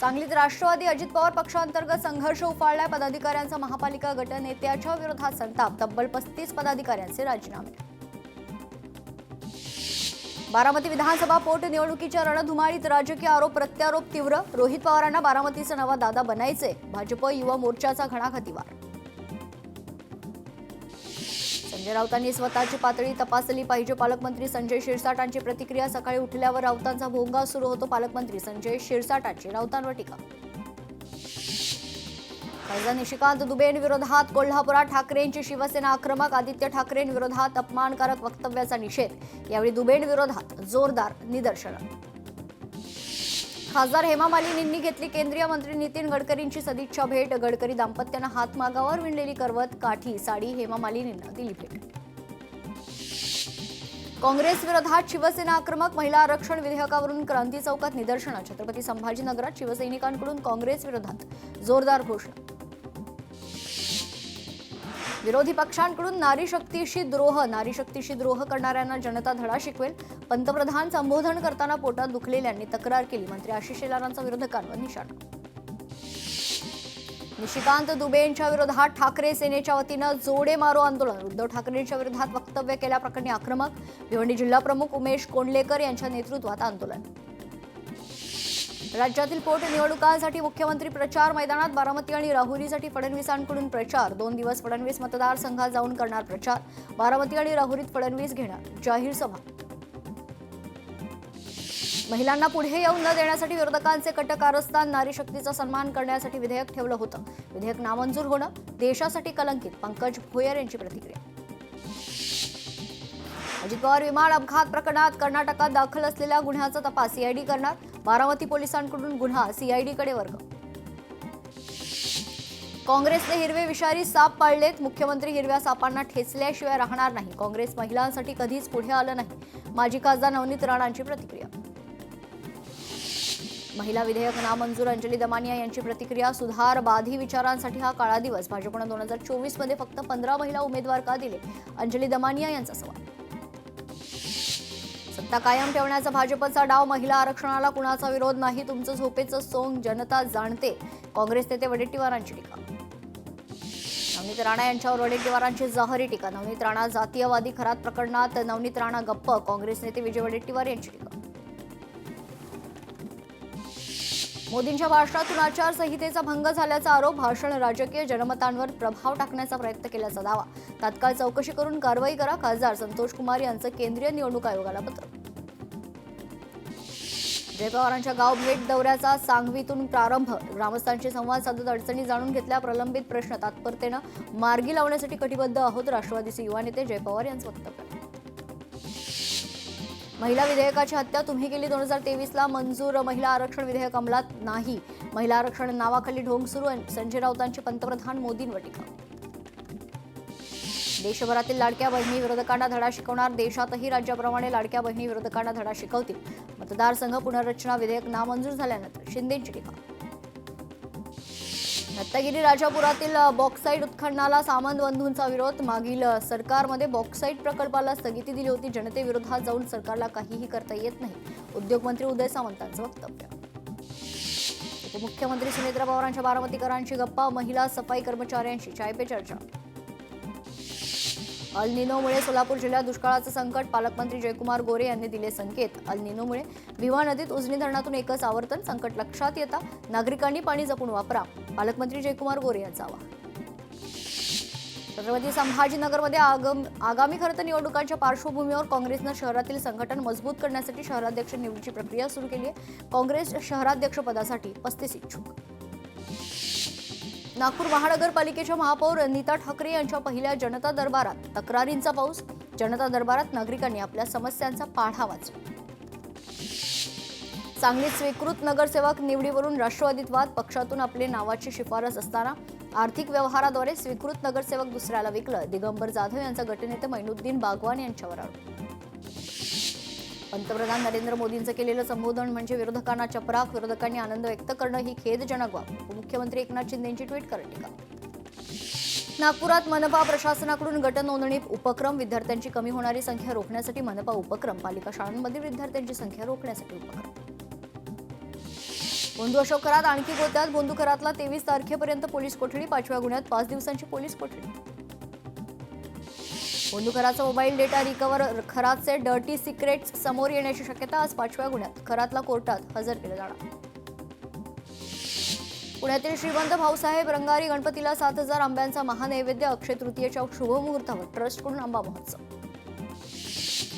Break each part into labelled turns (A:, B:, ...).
A: सांगलीत राष्ट्रवादी अजित पवार पक्षांतर्गत संघर्ष उफाळलाय. पदाधिकाऱ्यांचा महापालिका गटनेत्याच्या विरोधात संताप. तब्बल 35 पदाधिकाऱ्यांचे राजीनामे. बारामती विधानसभा पोटनिवडणुकीच्या रणधुमाळीत राजकीय आरोप प्रत्यारोप तीव्र. रोहित पवारांना बारामतीचा नवा दादा बनायचे. भाजप युवा मोर्चाचा घणाघाती वार. संजय राऊतांनी स्वतःची पातळी तपासली पाहिजे. पालकमंत्री संजय शिरसाटांची प्रतिक्रिया. सकाळी उठल्यावर राऊतांचा भोंगा सुरू होतो. पालकमंत्री संजय शिरसाटांची राऊतांवर टीका. खासदार निशिकांत दुबेंविरोधात कोल्हापुरात ठाकरेंची शिवसेना आक्रमक. आदित्य ठाकरेंविरोधात अपमानकारक वक्तव्याचा निषेध. यावेळी दुबेंविरोधात जोरदार निदर्शनं. खासदार हेमा मालिनींनी घेतली केंद्रीय मंत्री नितीन गडकरींची सदिच्छा भेट. गडकरी दाम्पत्यानं हातमागावर विणलेली करवत, काठी, साडी हेमा मालिनींना दिली भेट. काँग्रेस विरोधात शिवसेना आक्रमक. महिला आरक्षण विधेयकावरून क्रांती चौकात निदर्शनं. छत्रपती संभाजीनगरात शिवसैनिकांकडून काँग्रेस विरोधात जोरदार घोषणा. विरोधी पक्षांकडून नारी शक्तीशी द्रोह करणाऱ्यांना जनता धडा शिकवेल. पंतप्रधान संबोधन करताना पोटात दुखलेल्यांनी तक्रार केली. मंत्री आशिष शेलारांचा विरोधकांवर निशाणा. निशिकांत दुबेंच्या विरोधात ठाकरे सेनेच्या वतीनं जोडे मारो आंदोलन. उद्धव ठाकरेंच्या विरोधात वक्तव्य केल्याप्रकरणी आक्रमक. भिवंडी जिल्हा प्रमुख उमेश कोंडलेकर यांच्या नेतृत्वात आंदोलन. राज्यातील पोटनिवडणुकांसाठी मुख्यमंत्री प्रचार मैदानात. बारामती आणि राहुरीसाठी फडणवीसांकडून प्रचार. 2 दिवस फडणवीस मतदारसंघात जाऊन करणार प्रचार. बारामती आणि राहुरीत फडणवीस घेणार जाहीर सभा. महिलांना पुढे येऊ न देण्यासाठी विरोधकांचे कट कारस्थान. नारी शक्तीचा सन्मान करण्यासाठी विधेयक ठेवलं होतं. विधेयक नामंजूर होणं देशासाठी कलंकित. पंकज भोयर यांची प्रतिक्रिया. अजित पवार विमान अपघात प्रकरणात कर्नाटकात दाखल असलेल्या गुन्ह्याचा तपास सीआयडी करणार. बारामती पोलिसांकडून गुन्हा सीआयडीकडे वर्ग. काँग्रेसने हिरवे विषारी साप पाळलेत. मुख्यमंत्री हिरव्या सापांना ठेचल्याशिवाय राहणार नाही. काँग्रेस महिलांसाठी कधीच पुढे आलं नाही. माजी खासदार नवनीत राणांची प्रतिक्रिया. महिला विधेयक नामंजूर. अंजली दमानिया यांची प्रतिक्रिया. सुधारवादी विचारांसाठी हा काळा दिवस. भाजपनं 2024 मध्ये फक्त 15 महिला उमेदवार का दिले? अंजली दमानिया यांचा सवाल. सत्ता कायम ठेवण्याचा भाजपचा डाव. महिला आरक्षणाला कुणाचा विरोध नाही. तुमचं झोपेचं सोंग जनता जाणते. काँग्रेस नेते वडेट्टीवारांची टीका. नवनीत राणा यांच्यावर वडेट्टीवारांची जहरी टीका. नवनीत राणा जातीयवादी खरात प्रकरणात नवनीत राणा गप्प. काँग्रेस नेते विजय वडेट्टीवार यांची टीका. मोदींच्या भाषणातून आचारसंहितेचा भंग झाल्याचा आरोप. भाषण राजकीय जनमतांवर प्रभाव टाकण्याचा प्रयत्न केल्याचा दावा. तात्काळ चौकशी करून कारवाई करा. खासदार संतोष कुमार यांचं केंद्रीय निवडणूक आयोगाला पत्र. जय पवारांच्या गाव भेट दौऱ्याचा सांगवीतून प्रारंभ. ग्रामस्थांशी संवाद साधत अडचणी जाणून घेतल्या. प्रलंबित प्रश्न तात्परतेनं मार्गी लावण्यासाठी कटिबद्ध आहोत. राष्ट्रवादीचे युवा नेते जय पवार यांचं वक्तव्य. महिला विधेयकाची हत्या तुम्ही केली. 2023ला मंजूर महिला आरक्षण विधेयक अंमलात नाही. महिला आरक्षण नावाखाली ढोंग सुरू. संजय राऊतांची पंतप्रधान मोदींवर टीका. देशभरातील लाडक्या बहिणी विरोधकांना धडा शिकवणार. देशातही राज्याप्रमाणे लाडक्या बहिणी विरोधकांना धडा शिकवतील. मतदारसंघ पुनर्रचना विधेयक नामंजूर झाल्यानंतर शिंदेंची टीका. रत्नागिरी राजापुरातील बॉक्साईट उत्खननाला सामंत बंधूंचा विरोध. मागील सरकारमध्ये बॉक्साईट प्रकल्पाला स्थगिती दिली होती. जनतेविरोधात जाऊन सरकारला काहीही करता येत नाही. उद्योगमंत्री उदय सामंतांचं वक्तव्य. उपमुख्यमंत्री सुनेत्रा पवारांच्या बारामतीकरांची गप्पा. महिला सफाई कर्मचाऱ्यांशी चाय पे चर्चा. अल निनोमुळे सोलापूर जिल्ह्यात दुष्काळाचं संकट. पालकमंत्री जयकुमार गोरे यांनी दिले संकेत. अल निनोमुळे भीमा नदीत उजनी धरणातून एकच आवर्तन. संकट लक्षात येता नागरिकांनी पाणी जपून वापरा. पालकमंत्री जयकुमार गोरे यांचा आवाहन. छत्रपती संभाजीनगरमध्ये आगामी खरं निवडणुकांच्या पार्श्वभूमीवर काँग्रेसनं शहरातील संघटन मजबूत करण्यासाठी शहराध्यक्ष निवडीची प्रक्रिया सुरू केली आहे. काँग्रेस शहराध्यक्षपदासाठी 35 इच्छुक. नागपूर महानगरपालिकेच्या महापौर नीता ठाकरे यांच्या पहिल्या जनता दरबारात तक्रारींचा पाऊस. जनता दरबारात नागरिकांनी आपल्या समस्यांचा पाढा वाचला. सांगलीत स्वीकृत नगरसेवक निवडीवरून राष्ट्रवादीत वाद. पक्षातून आपले नावाची शिफारस असताना आर्थिक व्यवहाराद्वारे स्वीकृत नगरसेवक दुसऱ्याला विकलं. दिगंबर जाधव यांचा गटनेते मैनुद्दीन बागवान यांच्यावर आरोप. पंतप्रधान नरेंद्र मोदींचं केलेलं संबोधन म्हणजे विरोधकांना चपराक. विरोधकांनी आनंद व्यक्त करणं ही खेदजनक बाब. उपमुख्यमंत्री एकनाथ शिंदेंची ट्विट करत टीका. नागपुरात मनपा प्रशासनाकडून गटनोंदणी उपक्रम. विद्यार्थ्यांची कमी होणारी संख्या रोखण्यासाठी मनपा उपक्रम. पालिका शाळांमधील विद्यार्थ्यांची संख्या रोखण्यासाठी उपक्रम. बोंधू अशोक करात आणखी गोत्यात. बोंधू करातला 23 तारखेपर्यंत पोलीस कोठडी. 5व्या गुन्ह्यात 5 दिवसांची पोलीस कोठडी. बोंधू कराचा मोबाईल डेटा रिकव्हर. खरातचे डर्टी सिक्रेट्स समोर येण्याची शक्यता. आज 5व्या गुन्ह्यात खरातला कोर्टात हजर केलं जाणार. पुण्यातील श्रीमंत भाऊसाहेब रंगारी गणपतीला 7,000 आंब्यांचा महानैवेद्य. अक्षय तृतीयेच्या शुभमुहूर्तावर ट्रस्टकडून आंबा महोत्सव.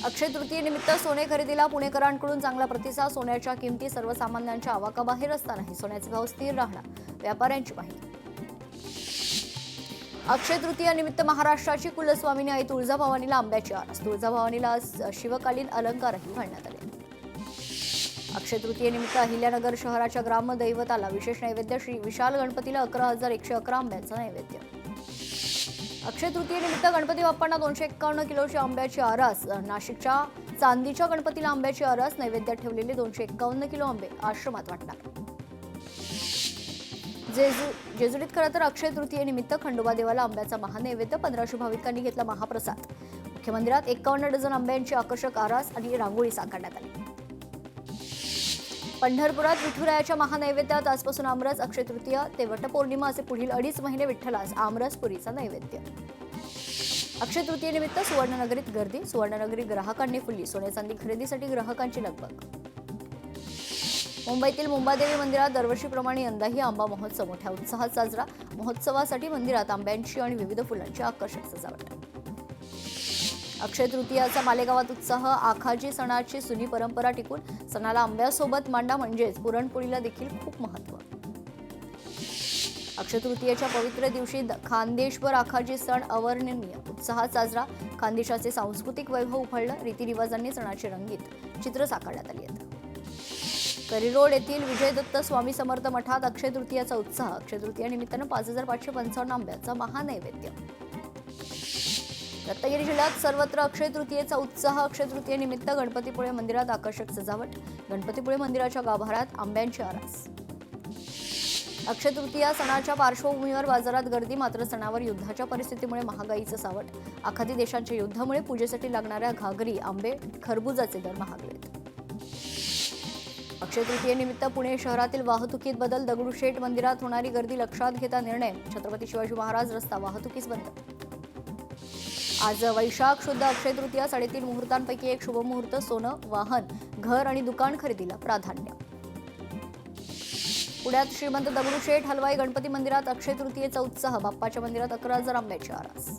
A: अक्षय तृतीयेनिमित्त सोने खरेदीला पुणेकरांकडून चांगला प्रतिसाद. सोन्याच्या किमती सर्वसामान्यांच्या आवाकाबाहेर असतानाही सोन्याचे भाव स्थिर राहणार, व्यापाऱ्यांची माहिती. अक्षय तृतीयानिमित्त महाराष्ट्राची कुलस्वामिनी आई तुळजाभवानीला आंब्याची आरास. तुळजाभवानीला आज शिवकालीन अलंकारही घालण्यात आले. अक्षय तृतीयेनिमित्त अहिल्यानगर शहराच्या ग्रामदैवताला विशेष नैवेद्य. श्री विशाल गणपतीला 11,111 आंब्यांचा नैवेद्य. अक्षय तृतीयेनिमित्त गणपती बाप्पांना 251 किलोची आंब्याची आरास. नाशिकच्या चांदीच्या गणपतीला आंब्याची आरास. नैवेद्यात ठेवलेले 251 किलो आंबे आश्रमात वाटणार. जेजुरीत खरं तर अक्षय तृतीयेनिमित्त खंडोबा देवाला आंब्याचा महानैवेद्य. 1500 भाविकांनी घेतला महाप्रसाद. मुख्य मंदिरात 51 डझन आंब्यांची आकर्षक आरास आणि रांगोळी साकारण्यात आली. पंढरपुरात विठुरायाच्या महानैवेद्यात आजपासून आमरस. अक्षय तृतीय ते वटपौर्णिमा असे पुढील 2.5 महिने विठ्ठलास आमरस पुरीचा नैवेद्य. अक्षय तृतीयेनिमित्त सुवर्णनगरीत गर्दी. सुवर्णनगरी ग्राहकांनी फुलली. सोने चांदी खरेदीसाठी ग्राहकांची लगबग. मुंबईतील मुंबादेवी मंदिरात दरवर्षीप्रमाणे यंदाही आंबा महोत्सव मोठ्या उत्साहात साजरा. महोत्सवासाठी मंदिरात आंब्यांची आणि विविध फुलांची आकर्षक सजावट. अक्षय तृतीयाचा मालेगावात उत्साह. आखाजी सणाची जुनी परंपरा टिकून. सणाला आंब्यासोबत मांडा म्हणजेच पुरणपोळीला देखील खूप महत्त्व. अक्षय तृतीयेच्या पवित्र दिवशी खानदेशभर आखाजी सण अवर्णनीय उत्साहात साजरा. खानदेशाचे सांस्कृतिक वैभव उफाळलं. रीतिरिवाजांनी सणाची रंगीत चित्र साकारण्यात आली आहेत. करिरोड येथील विजय दत्त स्वामी समर्थ मठात अक्षय तृतीयाचा उत्साह. अक्षय तृतीयानिमित्तानं 5,555 आंब्याचा महानैवेद्य. रत्नागिरी जिल्ह्यात सर्वत्र अक्षय तृतीयेचा उत्साह. अक्षय तृतीयेनिमित्त गणपतीपुळे मंदिरात आकर्षक सजावट. गणपतीपुळे मंदिराच्या गाभाऱ्यात आंब्यांची आरास. अक्षय तृतीया सणाच्या पार्श्वभूमीवर बाजारात गर्दी. मात्र सणावर युद्धाच्या परिस्थितीमुळे महागाईचं सावट. आखाती देशांच्या युद्धामुळे पूजेसाठी लागणाऱ्या घागरी, आंबे, खरबुजाचे दर महागलेत. अक्षय तृतीयेनिमित्त पुणे शहरातील वाहतुकीत बदल. दगडूशेठ मंदिरात होणारी गर्दी लक्षात घेता निर्णय. छत्रपती शिवाजी महाराज रस्ता वाहतुकीस बंद. आज वैशाख शुद्ध अक्षय तृतीया. 3.5 मुहूर्तांपैकी एक शुभमुहूर्त. सोनं, वाहन, घर आणि दुकान खरेदीला प्राधान्य. पुण्यात श्रीमंत दगडूशेठ हलवाई गणपती मंदिरात अक्षय तृतीयेचा उत्साह. बाप्पाच्या मंदिरात 11,000 आंब्याची आरास.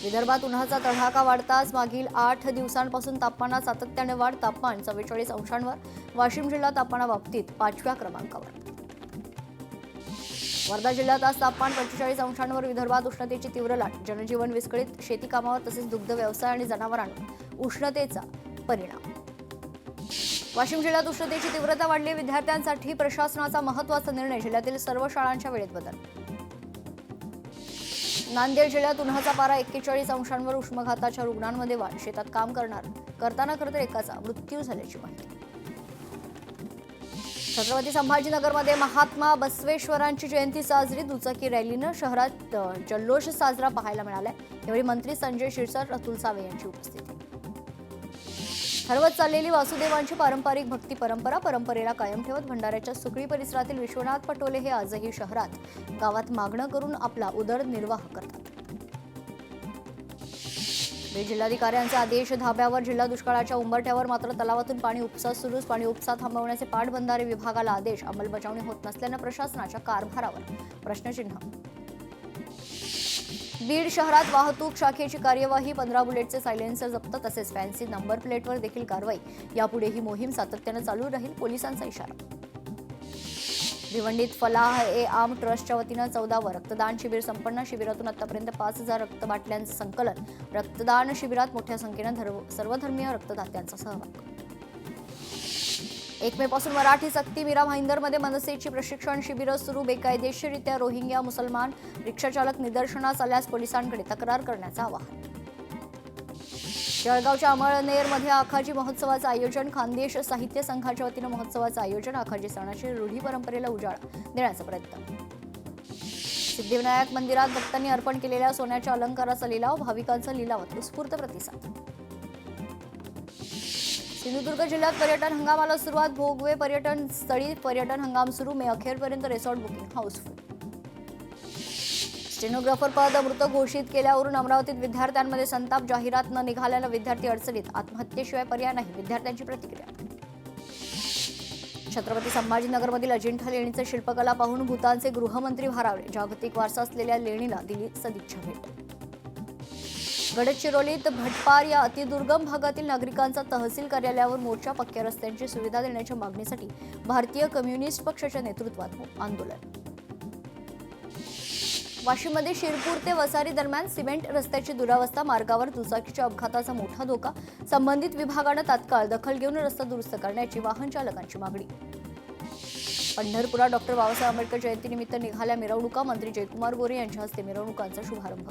A: विदर्भात उन्हाचा तडाखा वाढताच मागील 8 दिवसांपासून तापमानात सातत्याने वाढ. तापमान 44 अंशांवर. वाशिम जिल्हा तापमानाबाबतीत 5व्या क्रमांकावर. वर्धा जिल्ह्यात आज तापमान 45 अंशांवर. विदर्भात उष्णतेची तीव्र लाट. जनजीवन विस्कळीत. शेती कामावर तसेच दुग्ध व्यवसाय आणि जनावरांवर उष्णतेचा परिणाम. वाशिम जिल्ह्यात उष्णतेची तीव्रता वाढली. विद्यार्थ्यांसाठी प्रशासनाचा महत्त्वाचा निर्णय. जिल्ह्यातील सर्व शाळांच्या वेळेत बदल. नांदेड जिल्ह्यात उन्हाचा पारा 41 अंशांवर. उष्माघाताच्या रुग्णांमध्ये वाढ. शेतात काम करताना खरं तर एकाचा मृत्यू झाल्याची माहिती. छत्रपती संभाजीनगरमध्ये महात्मा बसवेश्वरांची जयंती साजरी. दुचाकी रॅलीनं शहरात जल्लोष साजरा पाहायला मिळालाय. यावेळी मंत्री संजय शिरसाट, अतुल सावे यांची उपस्थिती. हरवत चाललेली वासुदेवांची पारंपरिक भक्ती परंपरा. परंपरेला कायम ठेवत भंडाऱ्याच्या सुकळी परिसरातील विश्वनाथ पटोले हे आजही शहरात गावात मागणं करून आपला उदरनिर्वाह करतात. जिल्हाधिकाऱ्यांचे आदेश. धाब्यावर. जिल्हा दुष्काळाच्या उंबरठ्यावर. मात्र तलावातून पाणी उपसा सुरूच. पाणी उपसा थांबवण्याचे पाटबंधारे विभागाला आदेश. अंमलबजावणी होत नसल्यानं प्रशासनाच्या कारभारावर प्रश्नचिन्ह. बीड शहरात वाहतूक शाखेची कार्यवाही. 15 बुलेटचे सायलेन्सर जप्त. तसेच फॅन्सी नंबर प्लेटवर देखील कारवाई. यापुढे ही मोहीम सातत्यानं चालू राहील, पोलिसांचा इशारा. भिवंडीत फलाह ए आम ट्रस्टच्या वतीनं 14वं रक्तदान शिबिर संपन्न. शिबिरातून आतापर्यंत 5,000 रक्तबाटल्यांचं संकलन. रक्तदान शिबिरात मोठ्या संख्येनं सर्वधर्मीय रक्तदात्यांचा सहभाग. 1 मे पासून मराठी सक्ती. मीरा भाईंदरमध्ये मनसेची प्रशिक्षण शिबिरं सुरू. बेकायदेशीररित्या रोहिंग्या मुसलमान रिक्षाचालक निदर्शनास आल्यास पोलिसांकडे तक्रार करण्याचं आवाहन. जळगावच्या अमळनेरमध्ये आखाजी महोत्सवाचं आयोजन. खानदेश साहित्य संघाच्या वतीनं महोत्सवाचं आयोजन. आखाजी सणाची रूढी परंपरेला उजाळा देण्याचा प्रयत्न. सिद्धिविनायक मंदिरात भक्तांनी अर्पण केलेल्या सोन्याच्या अलंकाराचा लिलाव. भाविकांचा लिलावात उत्स्फूर्त प्रतिसाद. सिंधुदुर्ग जिल्ह्यात पर्यटन हंगामाला सुरुवात. भोगवे पर्यटन स्थळी पर्यटन हंगाम सुरू. मे अखेरपर्यंत रिसॉर्ट बुकिंग हाऊसफुल. स्टेनोग्राफर पद मृत घोषित केल्यावरून अमरावतीत विद्यार्थ्यांमध्ये संताप. जाहिरात न निघाल्यानं विद्यार्थी अडचणीत. आत्महत्येशिवाय पर्याय नाही, विद्यार्थ्यांची प्रतिक्रिया. छत्रपती संभाजीनगरमधील अजिंठा लेणीचे शिल्पकला पाहून भूतानचे गृहमंत्री भारावले. जागतिक वारसा असलेल्या लेणीला दिली सदिच्छा भेट. गडचिरोलीत भटपार या अतिदुर्गम भागातील नागरिकांचा तहसील कार्यालयावर मोर्चा. पक्क्या रस्त्यांची सुविधा देण्याच्या मागणीसाठी भारतीय कम्युनिस्ट पक्षाच्या नेतृत्वात आंदोलन. वाशिममध्ये शिरपूर ते वसारी दरम्यान सिमेंट रस्त्याची दुरावस्था. मार्गावर दुचाकीच्या अपघाताचा मोठा धोका. संबंधित विभागानं तात्काळ दखल घेऊन रस्ता दुरुस्त करण्याची वाहन चालकांची मागणी. पंढरपुरात डॉक्टर बाबासाहेब आंबेडकर जयंतीनिमित्त निघाल्या मिरवणुका. मंत्री जयकुमार गोरे यांच्या हस्ते मिरवणुकांचा शुभारंभ.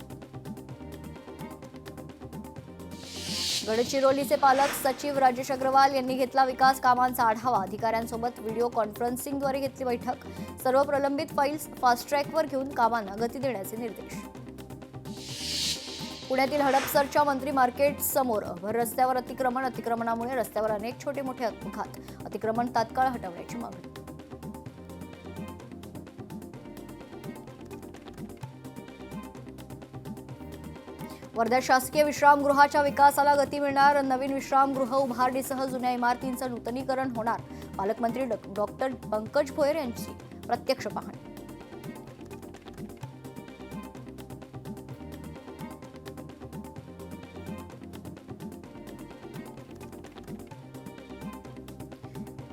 A: गडचिरोलीचे पालक सचिव राजेश अग्रवाल यांनी घेतला विकास कामांचा आढावा. अधिकाऱ्यांसोबत व्हिडिओ कॉन्फरन्सिंगद्वारे घेतली बैठक. सर्व प्रलंबित फाईल्स फास्ट ट्रॅकवर घेऊन कामांना गती देण्याचे निर्देश. पुण्यातील हडपसरच्या मंत्री मार्केट समोर भर रस्त्यावर अतिक्रमणामुळे रस्त्यावर अनेक छोटे मोठे अपघात. अतिक्रमण तात्काळ हटवण्याची मागणी. वर्धा शासकीय विश्रामगृहाच्या विकासाला गती मिळणार. नवीन विश्रामगृह उभारणीसह जुन्या इमारतींचं नूतनीकरण होणार. पालकमंत्री डॉक्टर पंकज भोयर यांची प्रत्यक्ष पाहणी.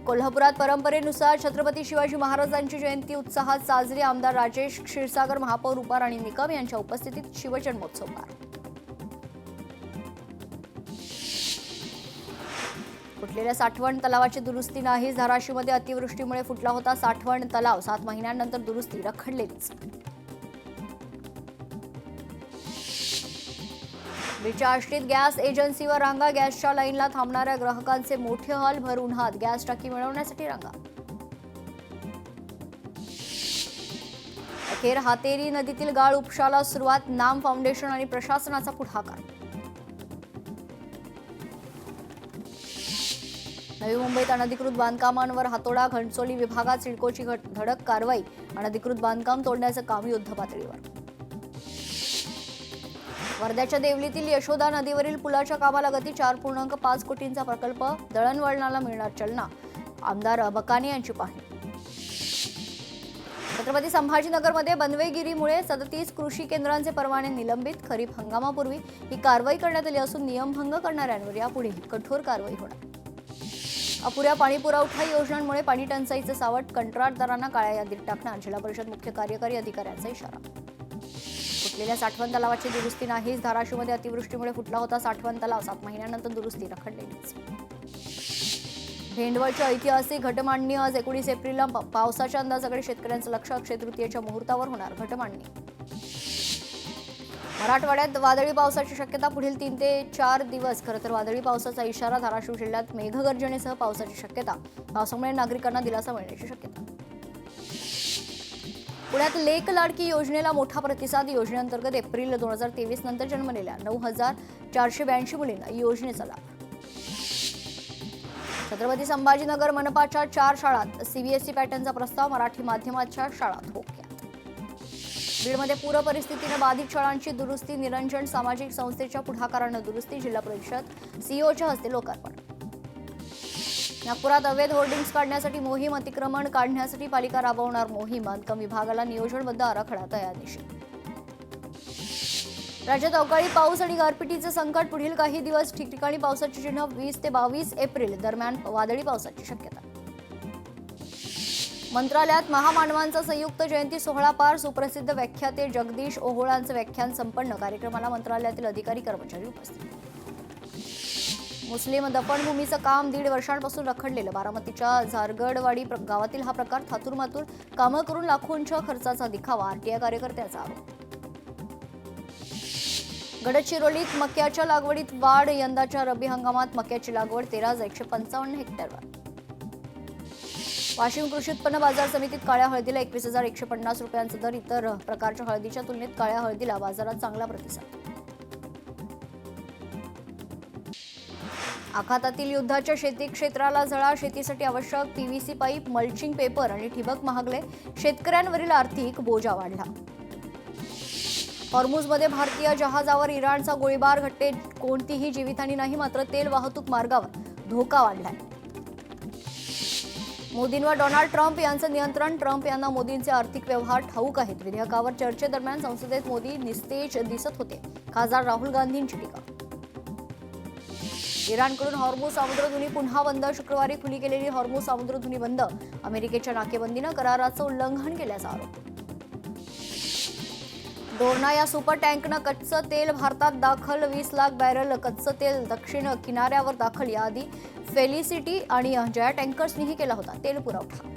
A: कोल्हापुरात परंपरेनुसार छत्रपती शिवाजी महाराजांची जयंती उत्साहात साजरी. आमदार राजेश क्षीरसागर, महापौर रुपा राणी निकम यांच्या उपस्थितीत शिवजन्मोत्सव पार. फुटलेल्या साठवण तलावाची दुरुस्ती नाही. धाराशिवमध्ये अतिवृष्टीमुळे फुटला होता साठवण तलाव. 7 महिन्यांनंतर दुरुस्ती रखडलेलीच. बीडच्या आष्टीत गॅस एजन्सीवर रांगा. गॅसच्या लाईनला थांबणाऱ्या ग्राहकांचे मोठे हाल. भर उन्हात गॅस टाकी मिळवण्यासाठी रांगा. अखेर हातेरी नदीतील गाळ उपशाला सुरुवात. नाम फाउंडेशन आणि प्रशासनाचा पुढाकार. नवी मुंबईत अनधिकृत बांधकामांवर हातोडा. घणसोली विभागात सिडकोची धडक कारवाई. अनधिकृत बांधकाम तोडण्याचं काम युद्धपातळीवर. वर्ध्याच्या देवलीतील यशोदा नदीवरील पुलाच्या कामाला गती. 4.5 कोटींचा प्रकल्प. दळणवळणाला मिळणार चालना. आमदार बकाने यांची पाहणी. छत्रपती संभाजीनगरमध्ये बनवेगिरीमुळे 37 कृषी केंद्रांचे परवाने निलंबित. खरीप हंगामापूर्वी ही कारवाई करण्यात आली असून नियमभंग करणाऱ्यांवर यापुढेही कठोर कारवाई होणार. अपुऱ्या पाणीपुरवठा योजनांमुळे पाणी टंचाईचं सावट. कंत्राटदारांना काळ्या यादीत टाकणार. जिल्हा परिषद मुख्य कार्यकारी अधिकाऱ्यांचा इशारा. फुटलेल्या साठवण तलावाची दुरुस्ती नाहीच. धाराशिवमध्ये अतिवृष्टीमुळे फुटला होता साठवण तलाव. 7 महिन्यांनंतर दुरुस्ती रखडलेलीच. भेंडवळची ऐतिहासिक घटमांडणी आज 19 एप्रिलला. पावसाच्या अंदाजाकडे शेतकऱ्यांचं लक्ष. अक्षय तृतीयेच्या मुहूर्तावर होणार घटमांडणी. मराठवाड्यात वादळी पावसाची शक्यता. पुढील 3 ते 4 दिवस. खरं तर वादळी पावसाचा इशारा. धाराशिव जिल्ह्यात मेघगर्जनेसह पावसाची शक्यता. पावसामुळे नागरिकांना दिलासा मिळण्याची शक्यता. पुण्यात लेक लाडकी योजनेला मोठा प्रतिसाद. योजनेअंतर्गत एप्रिल 2023 नंतर जन्मलेल्या 9,482 मुलींना योजनेचा लाभ. छत्रपती संभाजीनगर मनपाच्या 4 शाळांत सीबीएसई पॅटर्नचा प्रस्ताव. मराठी माध्यमाच्या शाळांत होक्यात. बीडमध्ये पूर परिस्थितीने बाधित शाळांची दुरुस्ती. निरंजन सामाजिक संस्थेच्या पुढाकारानं दुरुस्ती. जिल्हा परिषद सीईओच्या हस्ते लोकार्पण. नागपुरात अवैध होर्डिंग्स काढण्यासाठी मोहीम. अतिक्रमण काढण्यासाठी पालिका राबवणार मोहीम. बांधकाम विभागाला नियोजनबद्ध आराखडा तयार. निश्चित. राज्यात अवकाळी पाऊस आणि गारपिटीचे संकट. पुढील काही दिवस ठिकठिकाणी पावसाची चिन्ह. 20 ते 22 एप्रिल दरम्यान वादळी पावसाची शक्यता. मंत्रालयात महामानवांचा संयुक्त जयंती सोहळा पार. सुप्रसिद्ध व्याख्याते जगदीश ओहोळांचं व्याख्यान संपन्न. कार्यक्रमाला मंत्रालयातील अधिकारी कर्मचारी उपस्थित. मुस्लिम दफनभूमीचं काम 1.5 वर्षांपासून रखडलेलं. बारामतीच्या झारगडवाडी गावातील हा प्रकार. थातूरमातूर कामं करून लाखोंच्या खर्चाचा दिखावा. आरटीआय कार्यकर्त्याचा आरोप. गडचिरोलीत मक्याच्या लागवडीत वाढ. यंदाच्या रब्बी हंगामात मक्याची लागवड 13,155 हेक्टरवर. वाशिम कृषी उत्पन्न बाजार समितीत काळ्या हळदीला 21,150 रुपयांचा दर. इतर प्रकारच्या हळदीच्या तुलनेत काळ्या हळदीला बाजारात चांगला प्रतिसाद. आखातातील युद्धाच्या शेती क्षेत्राला झळा. शेतीसाठी आवश्यक पीव्हीसी पाईप, मल्चिंग पेपर आणि ठिबक महागले. शेतकऱ्यांवरील आर्थिक बोजा वाढला. हॉर्मुझमध्ये भारतीय जहाजावर इराणचा गोळीबार. घटनेत कोणतीही जीवितहानी नाही, मात्र तेल वाहतूक मार्गावर धोका वाढलाय. मोदींवर डोनाल्ड ट्रम्प यांचं नियंत्रण. ट्रम्प यांना मोदींचे आर्थिक व्यवहार ठाऊक आहेत. विधेयकावर चर्चेदरम्यान संसदेत मोदी निस्तेज दिसत होते. खासदार राहुल गांधींची टीका. इराणकडून हॉर्मुझ सामुद्रधुनी पुन्हा बंद. शुक्रवारी खुली केलेली हॉर्मुझ सामुद्रधुनी बंद. अमेरिकेच्या नाकेबंदीनं कराराचं उल्लंघन केल्याचा आरोप. डोरणा या सुपर टँकनं कच्चं तेल भारतात दाखल. 20 लाख बॅरल कच्चं तेल दक्षिण किनाऱ्यावर दाखल. याआधी फेलिसिटी आणि जया टँकर्सनीही केला होता तेल पुरवठा.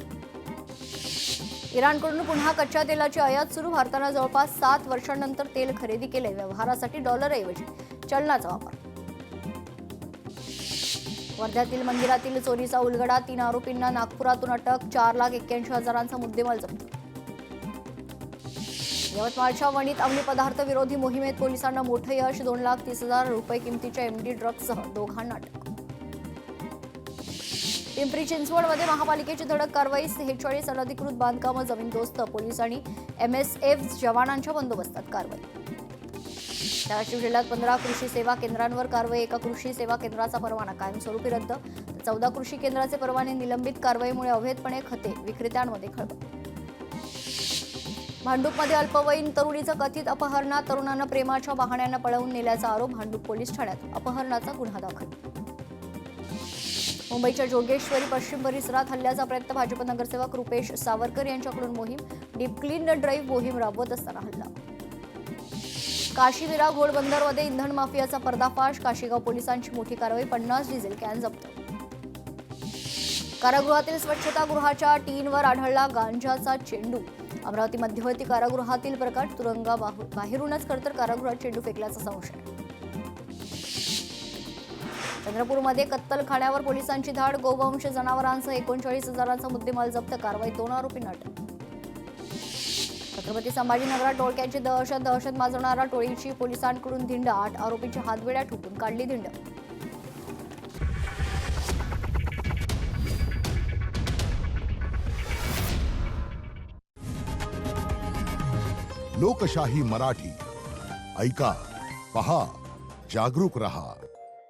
A: इराणकडून पुन्हा कच्च्या तेलाची आयात सुरू. भारतानं जवळपास 7 वर्षांनंतर तेल खरेदी केले. व्यवहारासाठी डॉलरऐवजी चलनाचा वापर. वर्ध्यातील मंदिरातील चोरीचा उलगडा. 3 आरोपींना नागपुरातून अटक. 4,81,000चा मुद्देमाल जप्त. यवतमाळच्या वणीत अंमली पदार्थ विरोधी मोहिमेत पोलिसांना मोठं यश. 2,30,000 रुपये किमतीच्या एमडी ड्रग्जसह दोघांना अटक. पिंपरी चिंचवडमध्ये महापालिकेची धडक कारवाई. 46 अनधिकृत बांधकामं जमीनदोस्त. पोलीस आणि MSF जवानांच्या बंदोबस्तात कारवाई. धाराशिव जिल्ह्यात 15 कृषी सेवा केंद्रांवर कारवाई. एका कृषी सेवा केंद्राचा परवाना कायमस्वरूपी रद्द. 14 कृषी केंद्राचे परवाने निलंबित. कारवाईमुळे अवैधपणे खते विक्रेत्यांमध्ये खळबळ. भांडूपमध्ये अल्पवयीन तरुणीचं कथित अपहरणात. तरुणानं प्रेमाच्या बहाण्यानं पळवून नेल्याचा आरोप. भांडूप पोलीस ठाण्यात अपहरणाचा गुन्हा दाखल. मुंबईच्या जोगेश्वरी पश्चिम परिसरात हल्ल्याचा प्रयत्न. भाजप नगरसेवक रुपेश सावरकर यांच्याकडून मोहीम. डीप क्लीन ड्राईव्ह मोहीम राबवत असताना हल्ला. काशीविरा घोडबंदरमध्ये इंधन माफियाचा पर्दाफाश. काशीगाव पोलिसांची मोठी कारवाई. 50 डिझेल कॅन जप्त. कारागृहातील स्वच्छतागृहाच्या टीनवर आढळला गांजाचा चेंडू. अमरावती मध्यवर्ती कारागृहातील प्रकार. तुरुंगाबाहेरूनच खरतर कारागृहात चेंडू फेकल्याचा संशय. चंद्रपूरमध्ये कत्तलखान्यावर पोलिसांची धाड. गोवंश जनावरांसह 39,000चा मुद्देमाल जप्त. कारवाई. 2 आरोपींना अटक. छत्रपती संभाजीनगरात टोळक्यांची दहशत माजवणाऱ्या टोळीची पोलिसांकडून धिंड. 8 आरोपींची हातवेड्या ठोकून काढली धिंड.
B: लोकशाही मराठी ऐका, पहा, जागरूक रहा.